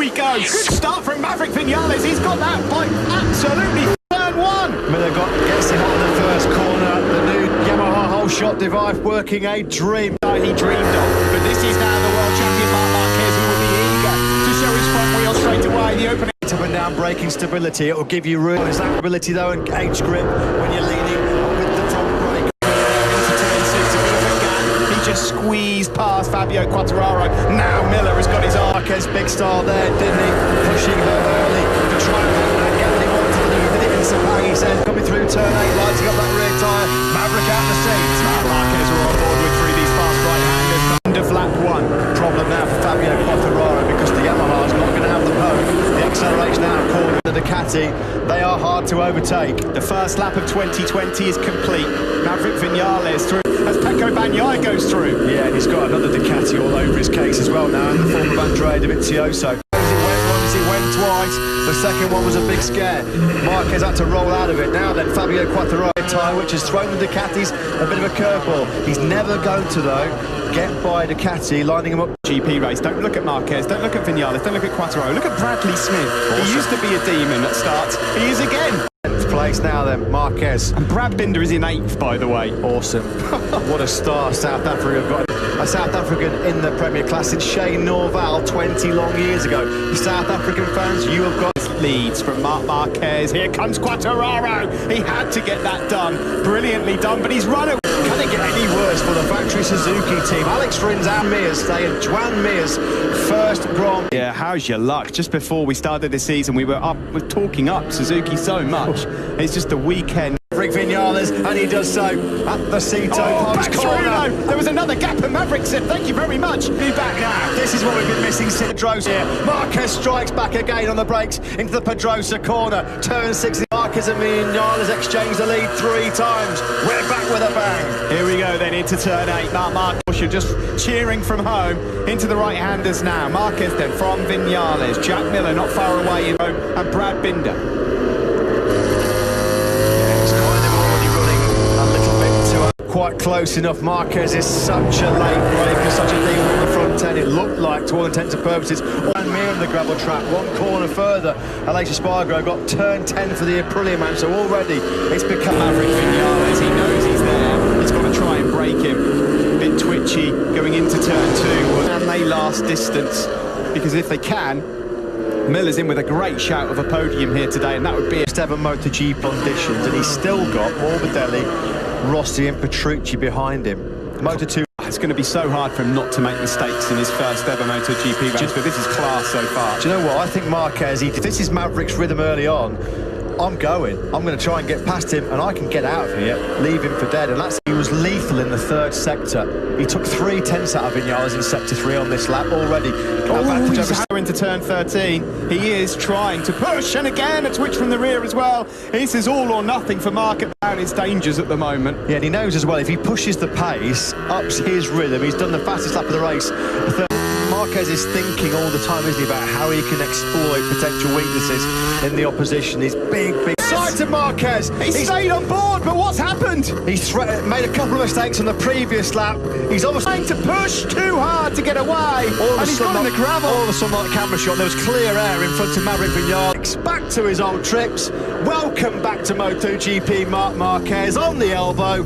we go. Good start from Maverick Vinales. He's got that bike absolutely turn one. Miller gets it on the first corner. The new Yamaha whole shot device working a dream. He dreamed of. But this is now the world champion Marc Marquez, who will be eager to show his front wheel straight away. The opening. Up and down braking stability. It will give you room. Is that ability though and edge grip when you're leaning with the front brake. Into turn 6, a bit of a gap. He just squeezed past Fabio Quartararo. Now Miller has got his arm. Marquez big style there, didn't he? Pushing her early to try and get what he wanted to do. He did it in Sepang, he says. Coming through turn 8, lighting up that rear tyre. Maverick out the seats. Marc Marquez are on board with through these fast right-handers. End of lap 1. Problem now for Fabio Quartararo because the Yamaha's not going to have the poke. The acceleration out of corner. The Ducati, they are hard to overtake. The first lap of 2020 is complete. Maverick Vinales through as Pecco Bagnaia goes through. Yeah, and he's got another Ducati all over his case as well now in the form of Andrea Dovizioso. It went twice. The second one was a big scare. Marquez had to roll out of it. Now then, Fabio Quartararo tyre, which has thrown the Ducatis a bit of a curveball. He's never going to, though, get by Ducati, lining him up. GP race. Don't look at Marquez, don't look at Vinales, don't look at Quartararo. Look at Bradley Smith. Awesome. He used to be a demon at starts. He is again. 10th place now then, Marquez. And Brad Binder is in 8th, by the way. Awesome. What a star South Africa have got. A South African in the Premier Class since Shane Norval 20 long years ago. The South African fans, you have got leads from Marc Marquez. Here comes Quartararo. He had to get that done. Brilliantly done, but he's run it. Can it get any worse for the factory Suzuki team? Alex Rins and Mears stay in Juan Mears' first Grand Prix. Yeah, how's your luck? Just before we started this season, we're talking up Suzuki so much. It's just a weekend. Maverick Vinales, and he does so at the Cito Post corner. There was another gap, and Maverick said, "Thank you very much." Be back now. This is what we've been missing. Pedrosa here. Marquez strikes back again on the brakes into the Pedrosa corner. Turn 6. Marquez and Vinales exchange the lead 3 times. We're back with a bang. Here we go then into turn 8. Marquez just cheering from home into the right-handers now. Marquez then from Vinales. Jack Miller not far away in home, and Brad Binder. Quite close enough. Marquez is such a late breaker, such a deal on the front end. It looked like, to all intents and purposes, one mere on the gravel track, one corner further. Aleix Espargaro got turn 10 for the Aprilia man, so already it's become Maverick Vinales. He knows he's there. He's got to try and break him. A bit twitchy going into turn 2. And they last distance, because if they can, Miller's in with a great shout of a podium here today, and that would be first ever MotoGP conditions, and he's still got Morbidelli, Rossi and Petrucci behind him. Moto2. It's going to be so hard for him not to make mistakes in his first ever MotoGP race, but this is class so far. Do you know what? I think Marquez, if this is Maverick's rhythm early on, I'm going to try and get past him, and I can get out of here, leave him for dead. And that's, he was lethal in the 3rd sector. He took 3 tenths out of Vinales in sector 3 on this lap already. He's into turn 13. He is trying to push, and again a twitch from the rear as well. This is all or nothing for Marc down his dangers at the moment. Yeah, and he knows as well, if he pushes the pace, ups his rhythm. He's done the fastest lap of the race. Marquez is thinking all the time, isn't he, about how he can exploit potential weaknesses in the opposition. He's big side to Marquez. He's stayed on board, but what's happened? He's made a couple of mistakes on the previous lap. He's obviously trying to push too hard to get away, and he's got in the gravel. All of a sudden, like a camera shot, there was clear air in front of Maverick Vinales. Back to his old trips. Welcome back to MotoGP, Marc Marquez on the elbow,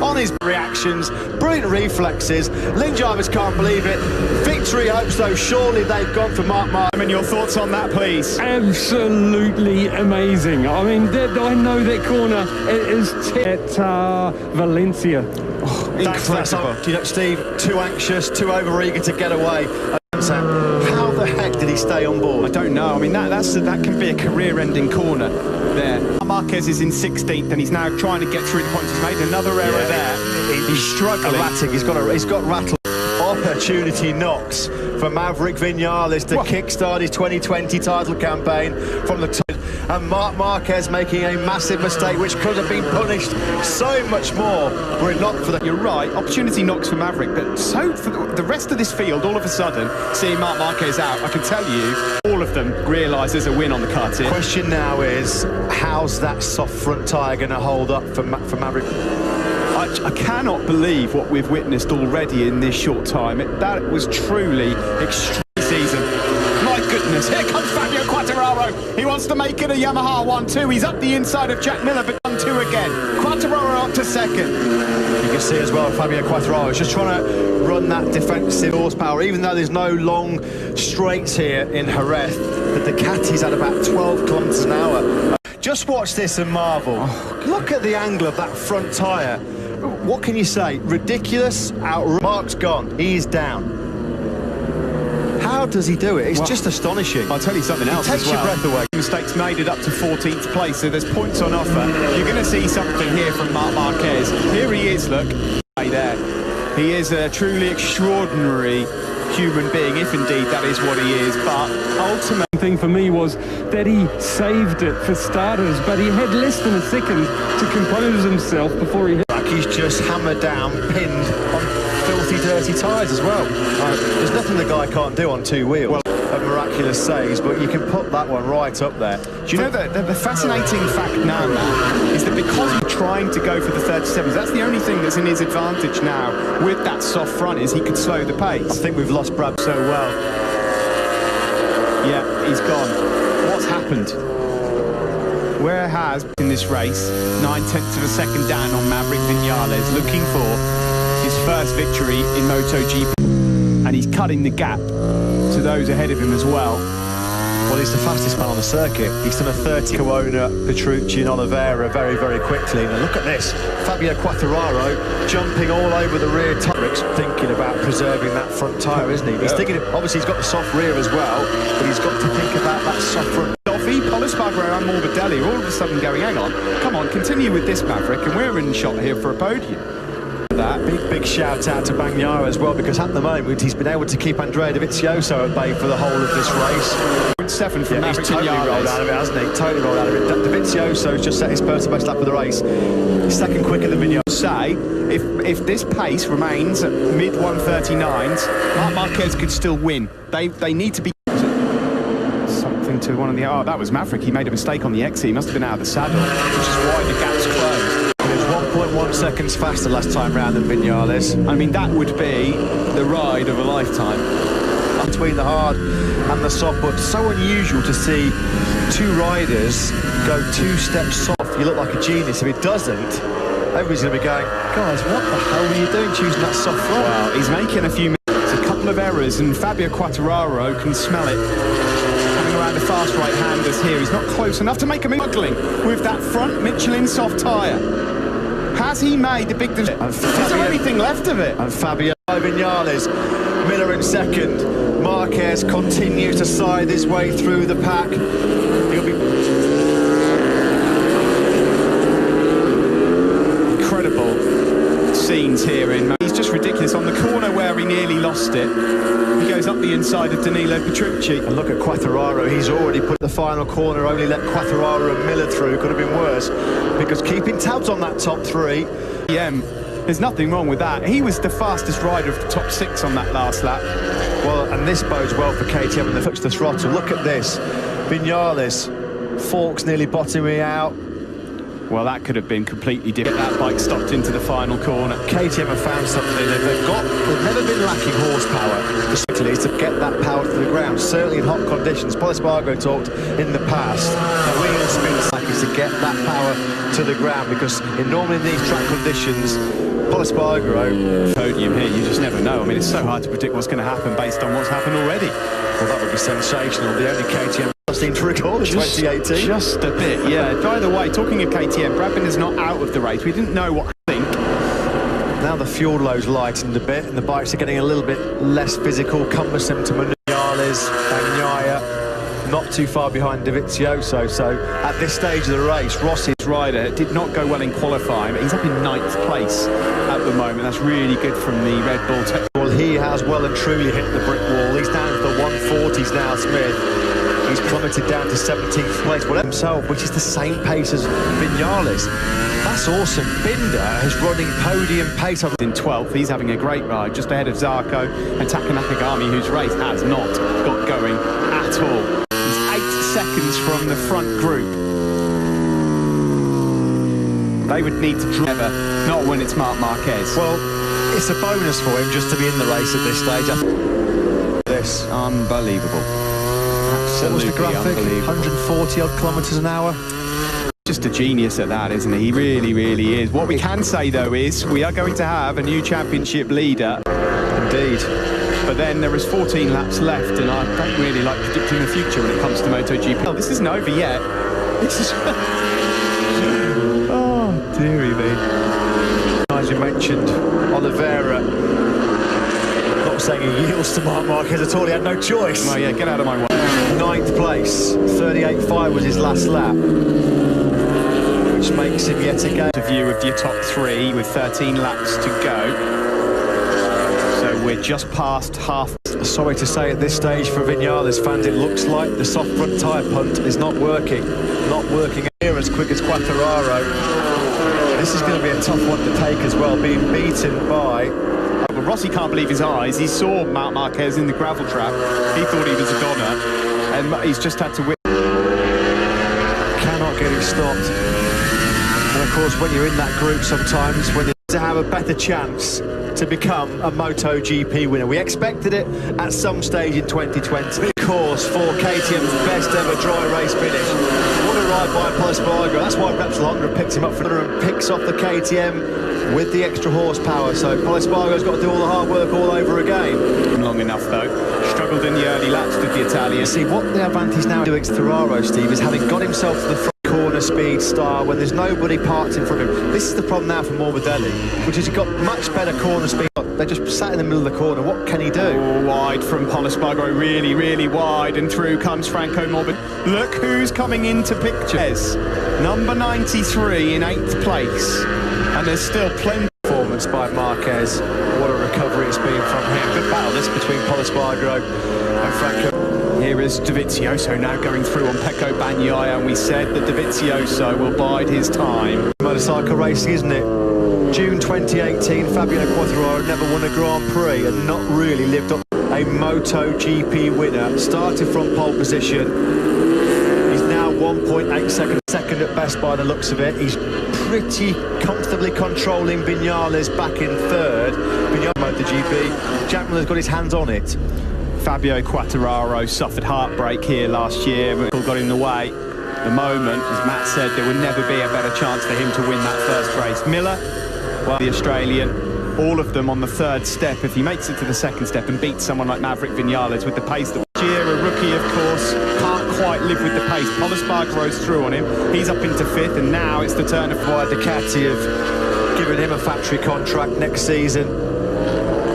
on his reactions, brilliant reflexes. Lynn Jarvis can't believe it. Victory hopes, though. Surely they've gone for Marc Marquez. And your thoughts on that, please? Absolutely amazing. I mean, I know that corner is at Valencia. Oh, incredible. Do you know, Steve, too anxious, too overeager to get away. How the heck did he stay on board? I don't know. I mean, that can be a career-ending corner there. Marquez is in 16th, and he's now trying to get through the points. He's made another error there. He's struggling. Erratic. He's got rattled. Opportunity knocks for Maverick Vinales to kickstart his 2020 title campaign from the top. And Marc Marquez making a massive mistake, which could have been punished so much more were it not for the... You're right, opportunity knocks for Maverick, but so for the rest of this field, all of a sudden, seeing Marc Marquez out, I can tell you, all of them realise there's a win on the card here. Question now is, how's that soft front tyre going to hold up for Maverick? I cannot believe what we've witnessed already in this short time. That was truly extreme season. My goodness. goodness. Here comes Fabio Quartararo. He wants to make it a Yamaha 1-2. He's up the inside of Jack Miller, but 1-2 again. Quartararo up to second. You can see as well, Fabio Quartararo is just trying to run that defensive horsepower, even though there's no long straights here in Jerez. The Ducati's at about 12 kilometres an hour. Just watch this and marvel. Look at the angle of that front tyre. What can you say? Ridiculous. Marc's gone. He's down. How does he do it? It's just astonishing. I'll tell you something else. It takes your breath away. Mistakes made it up to 14th place, so there's points on offer. You're going to see something here from Marc Marquez. Here he is, look. Right there. He is a truly extraordinary human being, if indeed that is what he is, but ultimately thing for me was that he saved it for starters, but he had less than a second to compose himself before he hit. He's just hammered down, pinned on filthy, dirty tyres as well. There's nothing the guy can't do on two wheels. Of miraculous saves, but you can put that one right up there. Do you know that the fascinating fact now, Matt, is that because he's trying to go for the 37s, that's the only thing that's in his advantage now with that soft front, is he could slow the pace. I think we've lost Brad so well. Yeah, he's gone. What's happened? Where has, in this race, 9/10 of a second down on Maverick Viñales, looking for his first victory in MotoGP, and he's cutting the gap to those ahead of him as well. Well, he's the fastest man on the circuit. He's done a 30 Corona, Petrucci and Oliveira very, very quickly. Now look at this. Fabio Quartararo jumping all over the rear tyre. Thinking about preserving that front tyre, isn't he? He's thinking, obviously he's got the soft rear as well, but he's got to think about that soft front. Polispargaro and Morbidelli are all of a sudden going, hang on, come on, continue with this, Maverick, and we're in shot here for a podium. That big shout out to Bagnaia as well, because at the moment he's been able to keep Andrea Dovizioso at bay for the whole of this race. 7 from Maverick. He's totally rolled out of it, hasn't he? Totally rolled out of it. Dovizioso's just set his personal best lap of the race. He's second quicker than Viñales. Say, if this pace remains at mid 139s, Marc Marquez could still win. They need to be something to one of the. Oh, that was Maverick. He made a mistake on the exit. He must have been out of the saddle, which is why the gap's closed. 1.1 seconds faster last time round than Viñales. I mean, that would be the ride of a lifetime. Between the hard and the soft, but so unusual to see two riders go 2 steps soft. You look like a genius. If it doesn't, everybody's going to be going, guys, what the hell were you doing choosing that soft front? Well, he's making a few minutes, a couple of errors, and Fabio Quartararo can smell it. Coming around the fast right-handers here. He's not close enough to make a muggling with that front Michelin soft tyre. Has he made the big decision? Is there anything left of it? And Fabio Viñales, Miller in second. Marquez continues to scythe his way through the pack. He'll be incredible scenes here in. He's just ridiculous on the corner where he nearly lost it. He goes up the inside of Danilo Petrucci. And look at Quartararo, he's already put the final corner, only let Quartararo and Miller through. Could have been worse, because keeping tabs on that top 3. There's nothing wrong with that. He was the fastest rider of the top 6 on that last lap. Well, and this bodes well for KTM, and they touch the throttle. Look at this. Viñales, forks nearly bottoming out. Well, that could have been completely different. That bike stopped into the final corner. KTM have found something. They've never been lacking horsepower. Particularly to get that power to the ground. Certainly in hot conditions. Polispargaro talked in the past. The wheel spins like is to get that power to the ground, because normally in these track conditions, Polispargaro podium here, you just never know. I mean, it's so hard to predict what's going to happen based on what's happened already. Well, that would be sensational. The only KTM seem to recall in 2018. Just a bit, yeah. By the way, talking of KTM, Brad Binder's not out of the race. We didn't know what I think. Now the fuel load's lightened a bit, and the bikes are getting a little bit less physical, cumbersome to Viñales, Bagnaia, not too far behind Dovizioso. So at this stage of the race, Rossi's rider did not go well in qualifying, but he's up in 9th place at the moment. That's really good from the Red Bull tech. Well, he has well and truly hit the brick wall. He's down to the 140s now, Smith. He's plummeted down to 17th place, well, himself, which is the same pace as Viñales. That's awesome. Binder is running podium pace. In 12th, he's having a great ride, just ahead of Zarco and Taka Nakagami, whose race has not got going at all. He's 8 seconds from the front group. They would need to drive, not when it's Marc Marquez. Well, it's a bonus for him just to be in the race at this stage. This unbelievable. Absolutely What was the graphic? 140 odd kilometres an hour. Just a genius at that, isn't he? He really, really is. What we can say, though, is we are going to have a new championship leader. Indeed. But then there is 14 laps left, and I don't really like predicting the future when it comes to MotoGP. Oh, this isn't over yet. This is... oh, dearie me. As you mentioned, Oliveira, not saying he yields to Marc Marquez at all, he had no choice. Well, yeah, get out of my way. 9th place, 38.5 was his last lap, which makes him yet again. A view of your top three with 13 laps to go. So we're just past half. Sorry to say at this stage for Vinales fans, it looks like the soft front tyre punt is not working. Not working here as quick as Quartararo. This is going to be a tough one to take as well, being beaten by... Well, Rossi can't believe his eyes. He saw Marc Marquez in the gravel trap. He thought he was a goner, and he's just had to win. Cannot get him stopped. And of course, when you're in that group sometimes, when you have a better chance to become a MotoGP winner. We expected it at some stage in 2020. Of course, for KTM's best ever dry race finish. What a ride by Polispargo. That's why Reps Longer picked him up for another and picks off the KTM with the extra horsepower. So Polispargo's got to do all the hard work all over again. Long enough, though. Struggled in the early laps with the Italian. See, what the advantage now doing to Ferraro, Steve, is having got himself to the front corner speed star when there's nobody parked in front of him. This is the problem now for Morbidelli, which is he got much better corner speed. They just sat in the middle of the corner. What can he do? Oh, wide from Polispargo, really, really wide, and through comes Franco Morbidelli. Look who's coming into pictures. Number 93 in 8th place, and there's still plenty. Performance by Marquez. What a recovery it's been from him. Good battle this between Polispargo and Franco. Here is Dovizioso now going through on Pecco Bagnaia, and we said that Dovizioso will bide his time. Motorcycle racing, isn't it? June 2018, Fabio Quartararo never won a Grand Prix and not really lived up. A MotoGP winner, started from pole position. He's now 1.8 seconds, second at best by the looks of it. He's pretty comfortably controlling Vinales back in third. Vinales MotoGP. Jack Miller's got his hands on it. Fabio Quartararo suffered heartbreak here last year, but it got in the way. The moment, as Matt said, there would never be a better chance for him to win that first race. Miller, well, the Australian, all of them on the third step. If he makes it to the second step and beats someone like Maverick Vinales with the pace that last year, a rookie, of course, can't quite live with the pace. Polispargo's through on him. He's up into fifth, and now it's the turn of Ducati have given him a factory contract next season.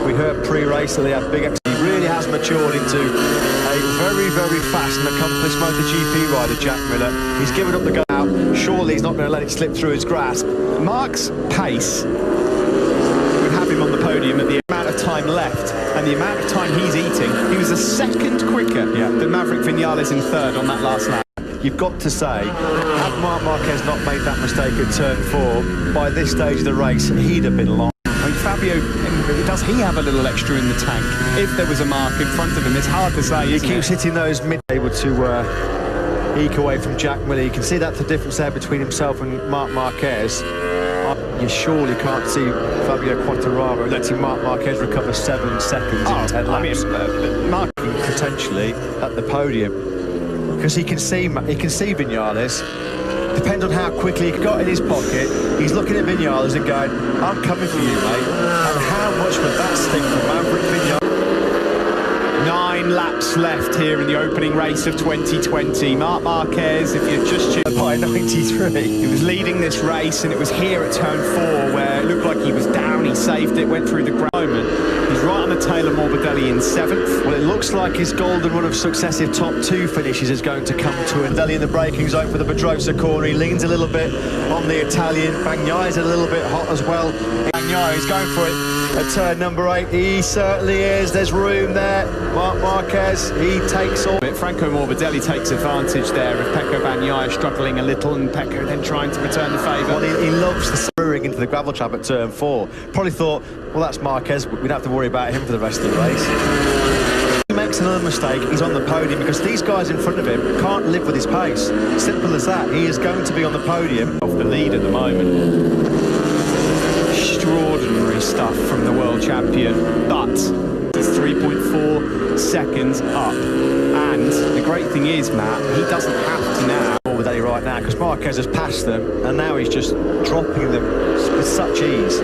We heard pre-race that they had big. He really has matured into a very, very fast and accomplished MotoGP rider, Jack Miller. He's given up the go out. Surely he's not going to let it slip through his grasp. Marc's pace would have him on the podium at the amount of time left and the amount of time he's eating. He was a second quicker than Maverick Vinales in third on that last lap. You've got to say, had Marc Marquez not made that mistake at turn 4, by this stage of the race, he'd have been long. I mean, Fabio, does he have a little extra in the tank? If there was a Marc in front of him, it's hard to say. He keeps hitting those mid, able to eke away from Jack Miller. You can see that's the difference there between himself and Marc Marquez. You surely can't see Fabio Quartararo letting Marc Marquez recover 7 seconds in 10 laps. Marc potentially at the podium because he can see Vinales. Depends on how quickly he got in his pocket. He's looking at Vinales and going, "I'm coming for you, mate." And how much would that sting for Maverick Vinales? 9 laps left here in the opening race of 2020. Marc Marquez, if you're just by 93. He was leading this race, and it was here at turn 4 where it looked like he was down. He saved it, went through the moment. He's right on the tail of Morbidelli in 7th. Well, it looks like his golden run of successive top 2 finishes is going to come to an end. Morbidelli in the braking zone for the Pedrosa corner. He leans a little bit on the Italian. Bagnaia's a little bit hot as well. Bagnaia, he's going for it at turn number 8. He certainly is. There's room there. Marc Marquez, he takes all. Franco Morbidelli takes advantage there of Pecco Bagnaia struggling a little, and Pecco then trying to return the favour. Well, he loves the spurring into the gravel trap at turn 4. Probably thought, well, that's Marquez. We don't have to worry about him for the rest of the race. If he makes another mistake, he's on the podium because these guys in front of him can't live with his pace. Simple as that. He is going to be on the podium. Off the lead at the moment. Extraordinary stuff from the world champion, but he's 3.4 seconds up, and And the great thing is, Matt, he doesn't have to now. With right now, because Marquez has passed them, and now he's just dropping them with such ease.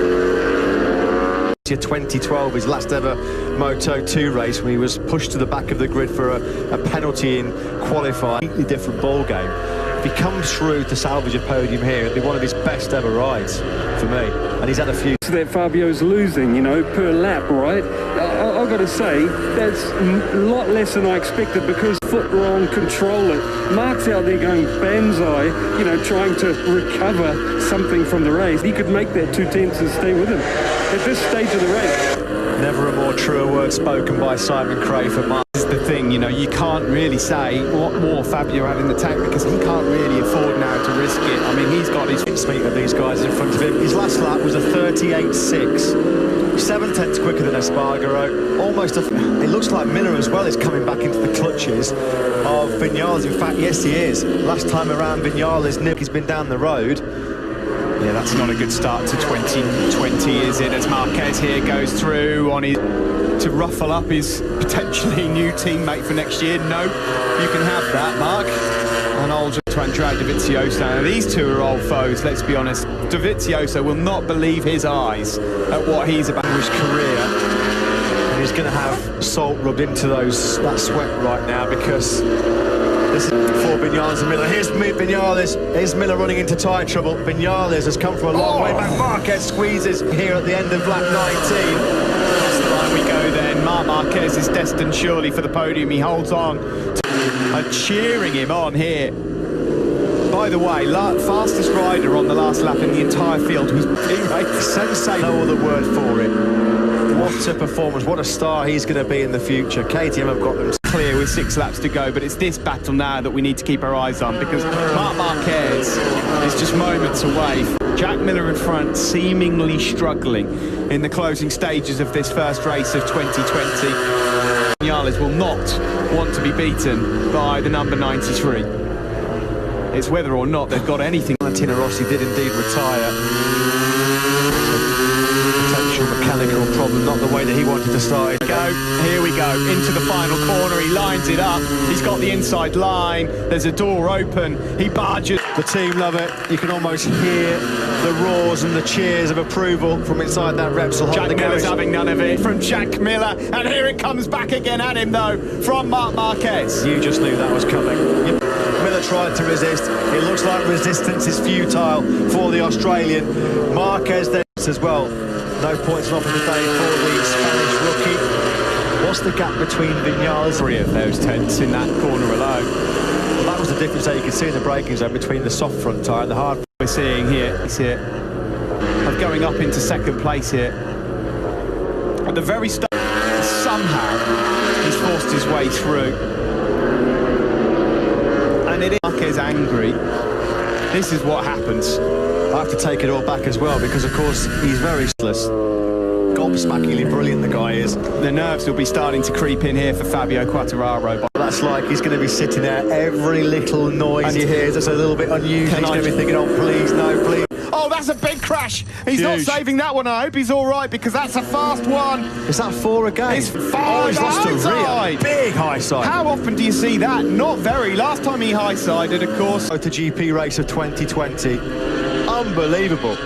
2012, his last ever Moto2 race, when he was pushed to the back of the grid for a penalty in qualifying. Completely different ball game. If he comes through to salvage a podium here, it'd be one of his best ever rides for me. And he's had a few. That Fabio's losing, you know, per lap, right? I've got to say, that's a lot less than I expected, because foot wrong, control it. Marc's out there going banzai, you know, trying to recover something from the race. He could make that 2 tenths and stay with him at this stage of the race. Never a more truer word spoken by Simon Cray for Marc. This is the thing, you know, you can't really say what more Fabio had in the tank, because he can't really afford now to risk it. I mean, he's got his meet of these guys in front of him. His last lap was a 38.6, 7 tenths quicker than Espargaro. Almost it looks like Miller as well is coming back into the clutches of Vinales. In fact, yes, he is. Last time around, Vinales, Nick, he's been down the road. Yeah, that's not a good start to 2020, is it? As Marquez here goes through on his to ruffle up his potentially new teammate for next year. No, you can have that, Marc. And old to Andrea Dovizioso. Now, these two are old foes, let's be honest. Dovizioso will not believe his eyes at what he's about in his career. And he's going to have salt rubbed into that sweat right now, because this is for Vinales and Miller. Here's Vinales. Here's Miller running into tyre trouble. Vinales has come from a long way back. Marquez squeezes here at the end of lap 19. That's the line we go then. Marc Marquez is destined surely for the podium. He holds on. And cheering him on here. By the way, fastest rider on the last lap in the entire field was Sensei. No other word for it. What a performance, what a star he's going to be in the future. KTM have got them clear with 6 laps to go, but it's this battle now that we need to keep our eyes on, because Marc Marquez is just moments away. Jack Miller in front, seemingly struggling in the closing stages of this first race of 2020. Vinales will not want to be beaten by the number 93. It's whether or not they've got anything. Valentino Rossi did indeed retire. Mechanical problem, not the way that he wanted to start it. Here we go, into the final corner. He lines it up. He's got the inside line. There's a door open. He barges. The team love it. You can almost hear the roars and the cheers of approval from inside that Repsol. Jack Miller's having none of it from Jack Miller. And here it comes back again at him, though, from Marc Marquez. You just knew that was coming. Miller tried to resist. It looks like resistance is futile for the Australian. Marquez then as well. No points off of the day for the Spanish rookie. What's the gap between Vinales? 3 of those tenths in that corner alone. Well, that was the difference that you could see in the braking zone between the soft front tyre and the hard. We're seeing here, of going up into second place here. At the very start, somehow he's forced his way through. And it is Marquez angry. This is what happens. I have to take it all back as well, because of course he's very useless. Gobsmackingly brilliant the guy is. The nerves will be starting to creep in here for Fabio Quartararo. That's like he's going to be sitting there, every little noise he hears that's a little bit unusual. He's going to be thinking, oh please, no, please. Oh, that's a big crash. He's not saving that one. I hope he's all right, because that's a fast one. Is that 4 again? It's 5. Oh, he's lost a rear. Big high side. How often do you see that? Not very. Last time he high-sided, of course. MotoGP race of 2020. Unbelievable.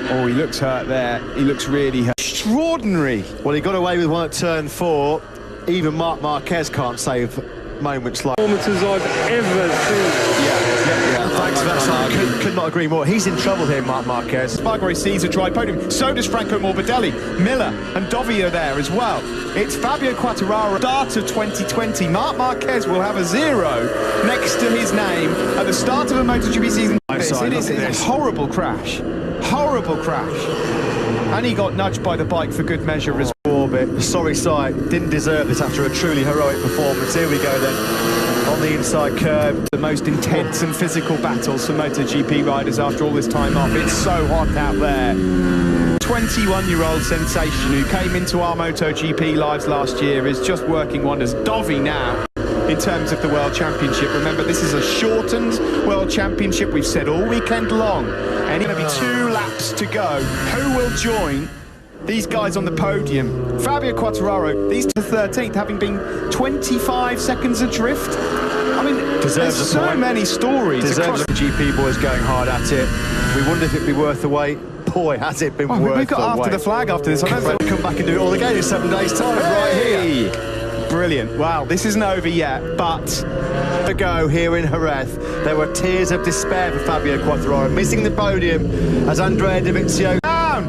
Oh, he looks hurt there. He looks really hurt. Extraordinary. Well, he got away with one at turn 4. Even Marc Marquez can't save moments like performances I've ever seen. Yeah. Thanks for that. Could not agree more. He's in trouble here, Marc Marquez. Espargaro sees a dry podium. So does Franco Morbidelli. Miller and Dovi are there as well. It's Fabio Quartararo. Start of 2020. Marc Marquez will have a 0 next to his name at the start of a MotoGP season. It is a horrible crash. Horrible crash. And he got nudged by the bike for good measure as well. Orbit. Sorry sight. Didn't deserve this after a truly heroic performance. Here we go then. On the inside curve. The most intense and physical battles for MotoGP riders after all this time off. It's so hot out there. 21-year-old sensation who came into our MotoGP lives last year is just working wonders. Dovi now in terms of the World Championship. Remember, this is a shortened World Championship. We've said all weekend long. And it's going to be 2 laps to go. Who will join these guys on the podium. Fabio Quartararo, these to 13th, having been 25 seconds adrift. I mean, there's so many stories. Deserves the GP boys going hard at it. We wonder if it'd be worth the wait. Boy, has it been worth the wait. We've got after the flag after this. I don't think we'll come back and do it all again in 7 days' time, right here. Brilliant. Wow, this isn't over yet, but to go here in Jerez, there were tears of despair for Fabio Quartararo, missing the podium as Andrea Dovizioso down.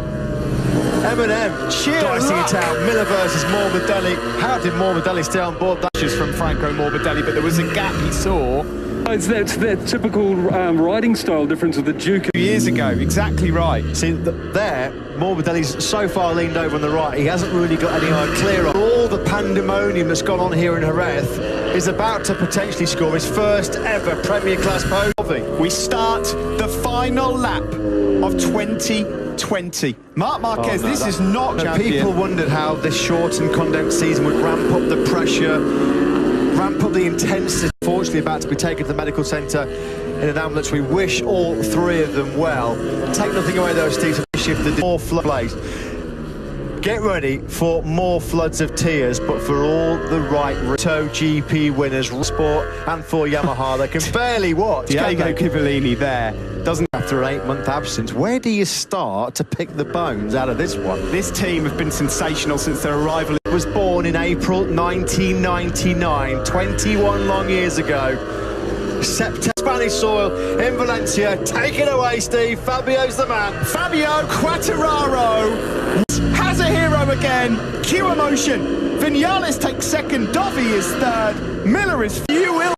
M&M dicing it out. Miller versus Morbidelli. How did Morbidelli stay on board? That was from Franco Morbidelli, but there was a gap he saw. It's that typical riding style difference of the Duke. 2 years ago, exactly right. See, there, Morbidelli's so far leaned over on the right, he hasn't really got any eye clear on. All the pandemonium that's gone on here in Jerez is about to potentially score his first ever Premier Class podium. We start the final lap of 2020. Marc Marquez, this is not champion. People wondered how this short and condensed season would ramp up the pressure, ramp up the intensity. Fortunately, about to be taken to the medical centre in an ambulance. We wish all three of them well. Take nothing away though, Steve, to shift the more flood. Get ready for more floods of tears, but for all the right MotoGP winners, Sport and for Yamaha, they can barely watch. Diego Civillini there doesn't. After an 8-month absence, where do you start to pick the bones out of this one? This team have been sensational since their arrival. It was born in April 1999, 21 long years ago. September, Spanish soil in Valencia. Take it away, Steve. Fabio's the man. Fabio Quartararo has a hero again. Cue emotion. Vinales takes second. Dovi is third. Miller is. You will.